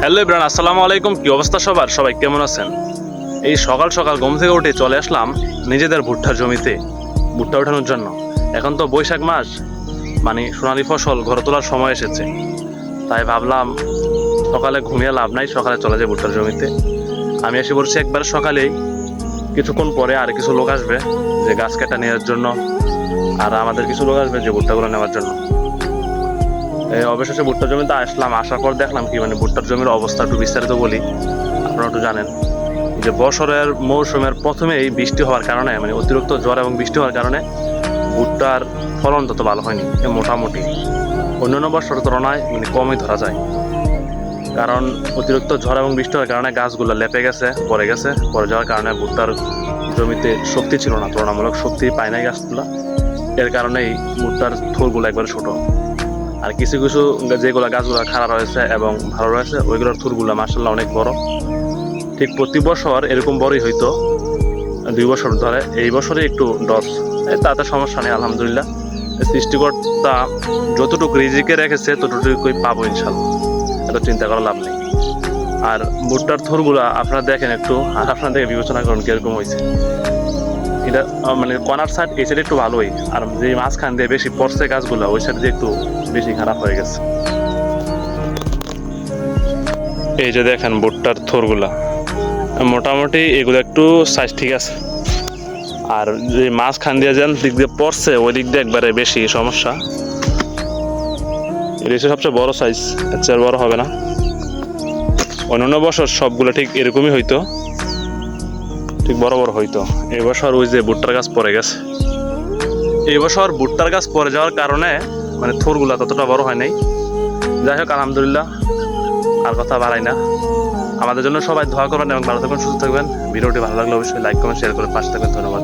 Hello Ibran, আসসালামু আলাইকুম। কি অবস্থা সবার? সবাই কেমন আছেন? এই সকাল সকাল ঘুম থেকে উঠে চলে আসলাম নিজেদের ভুট্টার জমিতে ভুট্টা ওঠানোর জন্য। এখন তো বৈশাখ মাস, মানে সোনালি ফসল ঘরে তোলার সময় এসেছে। তাই ভাবলাম সকালে ঘুমিয়ে লাভ নাই, সকালে চলে যায় ভুট্টার জমিতে। আমি এসে পড়ছি একবার সকালেই। কিছুক্ষণ পরে আর কিছু লোক আসবে যে গাছ কাটা নেওয়ার জন্য, আর আমাদের কিছু লোক আসবে যে ভুট্টাগুলো নেওয়ার জন্য। অবশেষে ভুট্টার জমিতে আসলাম। আসার পর দেখলাম কি, মানে ভুট্টার জমির অবস্থা একটু বিস্তারিত বলি। আপনারা একটু জানেন যে বছরের মৌসুমের প্রথমেই বৃষ্টি হওয়ার কারণে, মানে অতিরিক্ত ঝড় এবং বৃষ্টি হওয়ার কারণে ভুট্টার ফলন তত ভালো হয়নি। মোটামুটি অন্যান্য বছরের তুলনায় মানে কমই ধরা যায়। কারণ অতিরিক্ত ঝড় এবং বৃষ্টি হওয়ার কারণে গাছগুলো লেপে গেছে, পড়ে যাওয়ার কারণে ভুট্টার জমিতে শক্তি ছিল না, তুলনামূলক শক্তি পায় নাই গাছগুলো। এর কারণেই ভুট্টার থোরগুলো একবারে ছোট। আর কিছু কিছু যেগুলো গাছগুলো খারাপ রয়েছে এবং ভালো রয়েছে, ওইগুলোর থুরগুলো মার্শাল্লাহ অনেক বড়। ঠিক প্রতি বছর এরকম বড়ই হইতো 2 বছর ধরে। এই বছরে একটু ডস, তাতে সমস্যা নেই আলহামদুলিল্লাহ। সৃষ্টিকর্তা যতটুকু রিজিকে রেখেছে ততটুকুই পাবো ইনশাল্লাহ, এত চিন্তা করার লাভ নেই। আর ভুট্টার থোরগুলা আপনারা দেখেন একটু, আর আপনার দেখে বিবেচনা করুন কিরকম হয়েছে। এটা মানে কর্নার সাইড, এই সাইড একটু ভালোই, আর যে মাঝখান দিয়ে বেশি পড়ছে গাছগুলো ওই সাইড দিয়ে একটু বেশি খারাপ হয়ে গেছে। এই যে দেখেন ভুট্টার থোরগুলা, মোটামুটি এগুলো একটু সাইজ ঠিক আছে। আর যে মাঝখান দিয়ে যেন দিক দিয়ে পড়ছে ওই দিক দিয়ে একবারে বেশি সমস্যা। এটা হচ্ছে সবচেয়ে বড় সাইজ, এর চেয়ে বড় হবে না। অন্যান্য বছর সবগুলো ঠিক এরকমই হইতো, ঠিক বড় বড় হইতো। এই বছর ওই যে ভুট্টার গাছ পড়ে গেছে, এই বছর ভুট্টার গাছ পড়ে যাওয়ার কারণে মানে থোরগুলা ততটা বড় হয় নাই। যাই হোক আলহামদুলিল্লাহ, আর কথা বাড়াই না। আমাদের জন্য সবাই দোয়া করবেন এবং ভালো থাকবেন, সুস্থ থাকবেন। ভিডিওটি ভালো লাগলে অবশ্যই লাইক কমেন্ট শেয়ার করে পাশে থাকবেন। ধন্যবাদ।